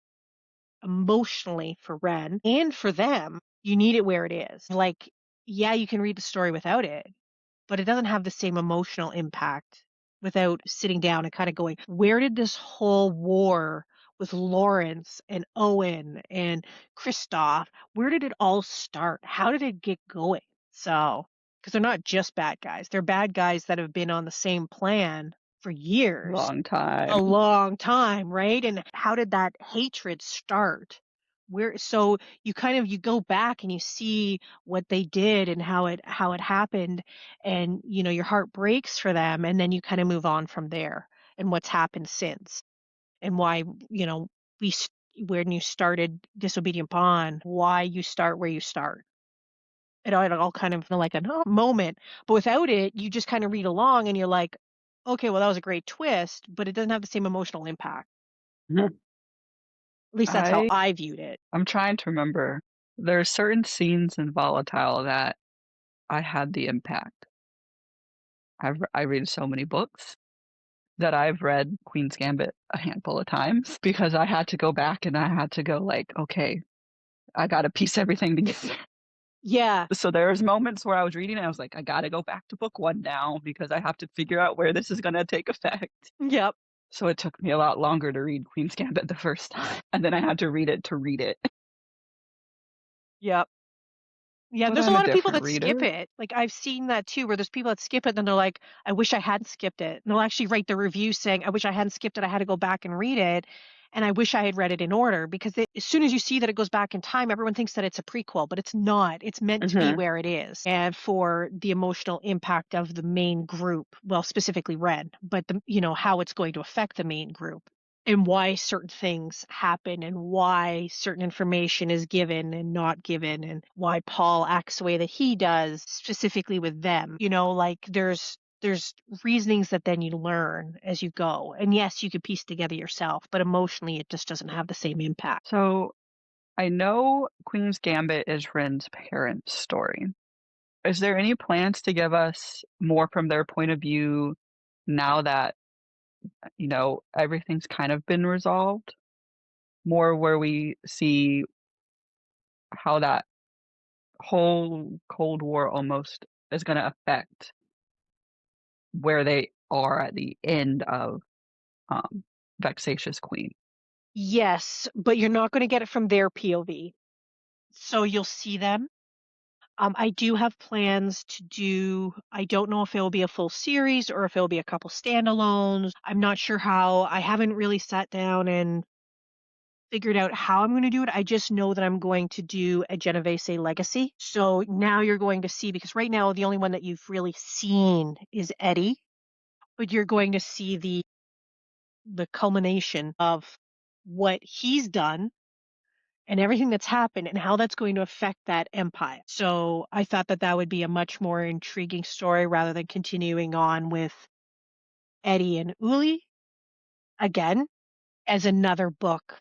Speaker 2: emotionally for Ren and for them, you need it where it is. Like, yeah, you can read the story without it, but it doesn't have the same emotional impact without sitting down and kind of going, where did this whole war with Lawrence and Owen and Kristoff, where did it all start? How did it get going? So, because they're not just bad guys, they're bad guys that have been on the same plan for years,
Speaker 1: Long
Speaker 2: a
Speaker 1: time.
Speaker 2: long time, right? And how did that hatred start? Where so you kind of you go back and you see what they did and how it happened, and your heart breaks for them, and then you kind of move on from there and what's happened since, and why we when you started Disobedient Pawn, why you start where you start. It all kind of like a moment, but without it, you just kind of read along and you're like, okay, well, that was a great twist, but it doesn't have the same emotional impact.
Speaker 1: Mhm.
Speaker 2: At least that's how
Speaker 1: I
Speaker 2: I viewed it.
Speaker 1: I'm trying to remember. There are certain scenes in Volatile that I had the impact. I read so many books that I've read Queen's Gambit a handful of times because I had to go back and I had to go like, "Okay, I gotta piece everything together."
Speaker 2: Yeah.
Speaker 1: So there's moments where I was reading and I was like, "I gotta go back to book 1 now because I have to figure out where this is gonna take effect."
Speaker 2: Yep.
Speaker 1: So it took me a lot longer to read Queen's Gambit the first time, and then I had to read it.
Speaker 2: Yep. Yeah,
Speaker 1: But
Speaker 2: there's a
Speaker 1: I'm a
Speaker 2: lot of people
Speaker 1: different
Speaker 2: that skip
Speaker 1: reader.
Speaker 2: it. Like, I've seen that too, where there's people that skip it, and they're like, "I wish I hadn't skipped it." And they'll actually write the review saying, "I wish I hadn't skipped it. I had to go back and read it, and I wish I had read it in order." Because as soon as you see that it goes back in time, everyone thinks that it's a prequel, but it's not. It's meant to be
Speaker 1: Mhm.
Speaker 2: where it is, and for the emotional impact of the main group. Well, specifically Ren, but how it's going to affect the main group, and why certain things happen, and why certain information is given and not given, and why Paul acts the way that he does specifically with them. Like, there's reasonings that then you learn as you go. And yes, you could piece together yourself, but emotionally it just doesn't have the same impact.
Speaker 1: So I know Queen's Gambit is Ren's parents' story. Is there any plans to give us more from their point of view now that, everything's kind of been resolved? More where we see how that whole Cold War almost is gonna affect where they are at the end of, um, Vexatious Queen.
Speaker 2: Yes, but you're not gonna get it from their POV. So you'll see them. I do have plans to do, I don't know if it will be a full series or if it'll be a couple standalones. I'm not sure how. I haven't really sat down and figured out how I'm going to do it. I just know that I'm going to do a Genovese legacy. So now you're going to see, because right now the only one that you've really seen is Eddie, but you're going to see the culmination of what he's done and everything that's happened and how that's going to affect that empire. So I thought that that would be a much more intriguing story rather than continuing on with Eddie and Uli again as another book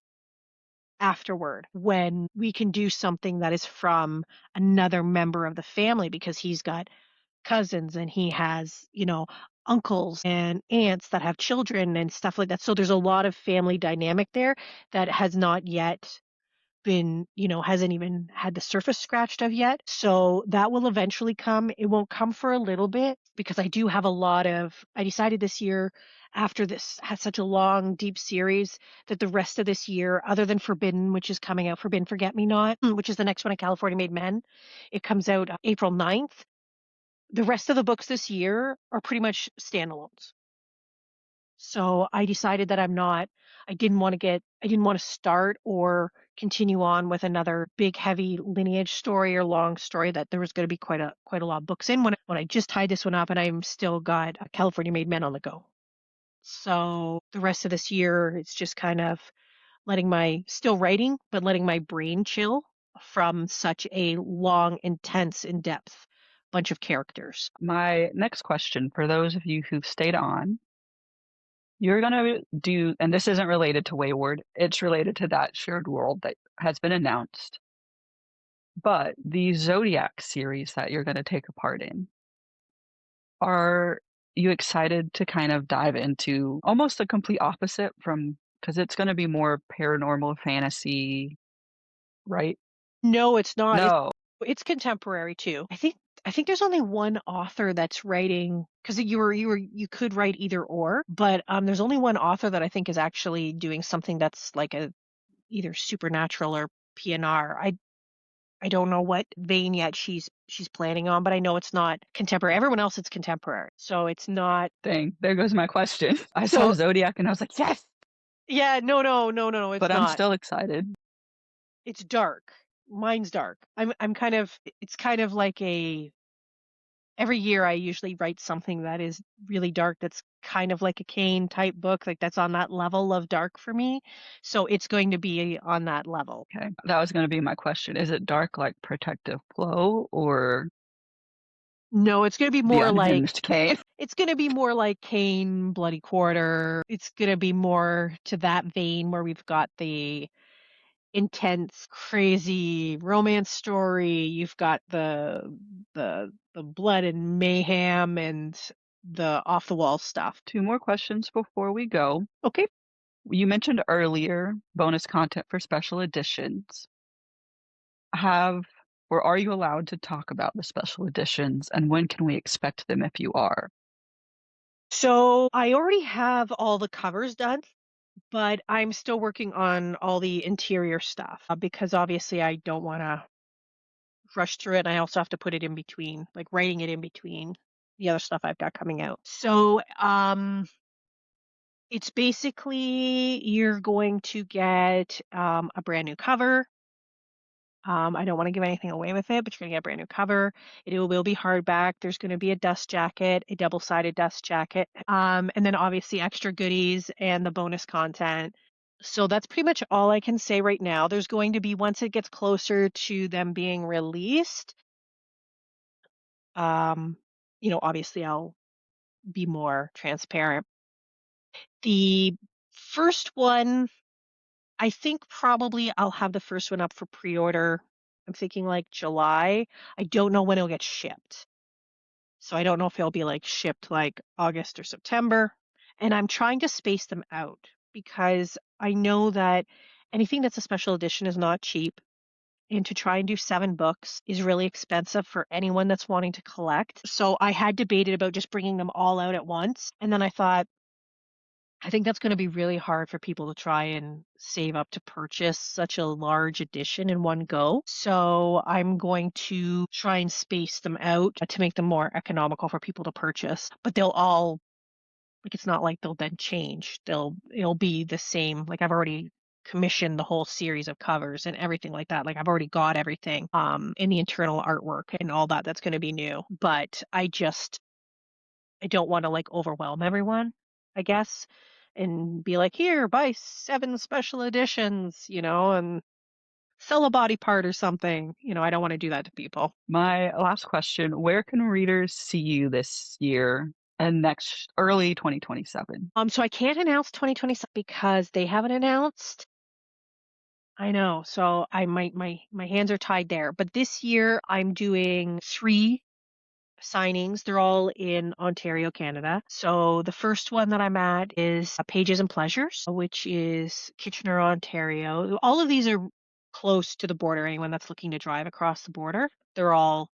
Speaker 2: afterward, when we can do something that is from another member of the family, because he's got cousins and he has, uncles and aunts that have children and stuff like that. So there's a lot of family dynamic there that has not yet been, hasn't even had the surface scratched of yet. So that will eventually come. It won't come for a little bit because I decided this year, after this had such a long, deep series, that the rest of this year, other than Forbidden, which is coming out, Forbidden Forget Me Not, which is the next one of California Made Men, it comes out April 9th. The rest of the books this year are pretty much standalones. So I decided that I didn't want to start or continue on with another big, heavy lineage story or long story, that there was going to be quite a lot of books in when I just tied this one up, and I'm still got California Made Men on the go. So the rest of this year, it's just kind of still writing, but letting my brain chill from such a long, intense, in-depth bunch of characters.
Speaker 1: My next question for those of you who've stayed on, you're gonna do, and this isn't related to Wayward, it's related to that shared world that has been announced, but the Zodiac series that you're gonna take a part in, are you excited to kind of dive into almost the complete opposite from, because it's gonna be more paranormal fantasy, right?
Speaker 2: No, it's not.
Speaker 1: No.
Speaker 2: It's contemporary too. I think there's only one author that's writing, because you could write either or, but there's only one author that I think is actually doing something that's like a either supernatural or PNR. I don't know what vein yet she's planning on, but I know it's not contemporary. Everyone else it's contemporary. So it's not.
Speaker 1: Dang, there goes my question. I saw
Speaker 2: So
Speaker 1: Zodiac and I was like, "Yes!"
Speaker 2: yeah, no, no, no, no, no, it's
Speaker 1: But I'm
Speaker 2: not.
Speaker 1: still excited.
Speaker 2: It's dark. Mine's dark. I'm kind of it's kind of like a every year I usually write something that is really dark, that's kind of like a Kane type book, like that's on that level of dark for me. So it's going to be on that level.
Speaker 1: Okay, that was gonna be my question. Is it dark like Protective Flow or
Speaker 2: No, it's going to be
Speaker 1: The
Speaker 2: more like
Speaker 1: Unhinged Cane?
Speaker 2: Kane, Bloody Quarter. It's going to be more to that vein where we've got the intense, crazy romance story. You've got the blood and mayhem and the off the wall stuff.
Speaker 1: 2 more questions before we go.
Speaker 2: Okay.
Speaker 1: You mentioned earlier bonus content for special editions. Have or are you allowed to talk about the special editions, and when can we expect them if you are?
Speaker 2: So I already have all the covers done, but I'm still working on all the interior stuff, because obviously I don't want to rush through it. And I also have to put it in between, like writing it in between the other stuff I've got coming out. So it's basically you're going to get a brand new cover. I don't want to give anything away with it, but you're going to get a brand new cover. It will be hardback. There's going to be a dust jacket, a double-sided dust jacket, and then obviously extra goodies and the bonus content. So that's pretty much all I can say right now. There's going to be, once it gets closer to them being released, um, obviously I'll be more transparent. The first one, I think probably I'll have the first one up for pre-order I'm thinking like July. I don't know when it'll get shipped. So I don't know if it'll be like shipped like August or September. And I'm trying to space them out because I know that anything that's a special edition is not cheap. And to try and do 7 books is really expensive for anyone that's wanting to collect. So I had debated about just bringing them all out at once. And then I thought, I think that's going to be really hard for people to try and save up to purchase such a large edition in one go. So I'm going to try and space them out to make them more economical for people to purchase. But they'll all, like, it's not like they'll then change. It'll be the same. Like, I've already commissioned the whole series of covers and everything like that. Like, I've already got everything in the internal artwork and all that that's going to be new. But I don't want to like overwhelm everyone, I guess, and be like, here, buy 7 special editions, and sell a body part or something. I don't want to do that to people.
Speaker 1: My last question, where can readers see you this year and next early 2027?
Speaker 2: So I can't announce 2027 because they haven't announced. I know. So I might my hands are tied there. But this year I'm doing 3 signings. They're all in Ontario, Canada. So the first one that I'm at is Pages and Pleasures, which is Kitchener, Ontario. All of these are close to the border. Anyone that's looking to drive across the border, they're all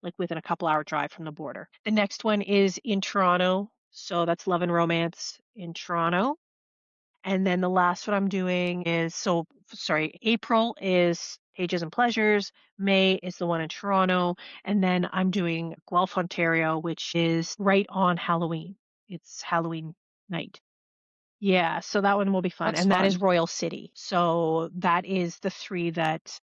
Speaker 2: like within a couple-hour drive from the border. The next one is in Toronto. So that's Love and Romance in Toronto. And then the last one I'm doing is, April is Pages and Pleasures. May is the one in Toronto. And then I'm doing Guelph, Ontario, which is right on Halloween. It's Halloween night. Yeah, so that one will be fun.
Speaker 1: That's
Speaker 2: And that is
Speaker 1: fun.
Speaker 2: Royal City. So that is the 3 that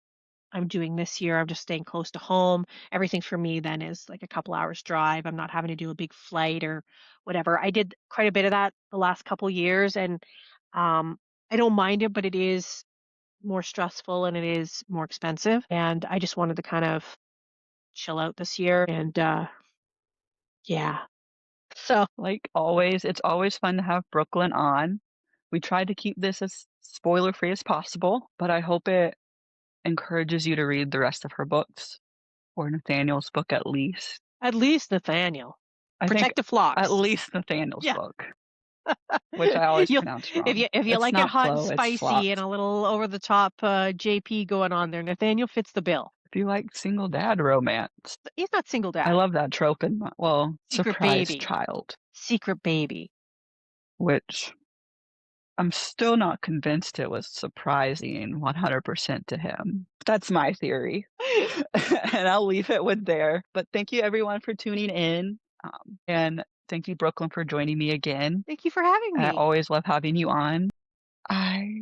Speaker 2: I'm doing this year. I'm just staying close to home. Everything for me then is like a couple hours drive. I'm not having to do a big flight or whatever. I did quite a bit of that the last couple years, and um, I don't mind it, but it is more stressful and it is more expensive. And I just wanted to kind of chill out this year. And yeah, so
Speaker 1: Like always, it's always fun to have Brooklyn on. We tried to keep this as spoiler free as possible, but I hope it encourages you to read the rest of her books, or Nathaniel's book at least.
Speaker 2: at least Nathaniel,
Speaker 1: I think
Speaker 2: protect the
Speaker 1: at
Speaker 2: flocks.
Speaker 1: least Nathaniel's
Speaker 2: Yeah.
Speaker 1: book, which I always
Speaker 2: You'll,
Speaker 1: pronounce
Speaker 2: if
Speaker 1: wrong.
Speaker 2: you
Speaker 1: It's
Speaker 2: like it
Speaker 1: not
Speaker 2: hot and
Speaker 1: Flo, it's
Speaker 2: spicy and
Speaker 1: Flopped.
Speaker 2: a little over the top JP going on there, Nathaniel fits the bill.
Speaker 1: If you like single dad romance,
Speaker 2: He's not single
Speaker 1: I
Speaker 2: dad.
Speaker 1: love that trope in, well,
Speaker 2: Secret
Speaker 1: surprise
Speaker 2: baby.
Speaker 1: child,
Speaker 2: Secret baby.
Speaker 1: which I'm still not convinced it was surprising 100% to him. That's my theory. And I'll leave it with there. But thank you everyone for tuning in. And thank you, Brooklyn, for joining me again.
Speaker 2: Thank you for having
Speaker 1: I
Speaker 2: me.
Speaker 1: always love having you on. I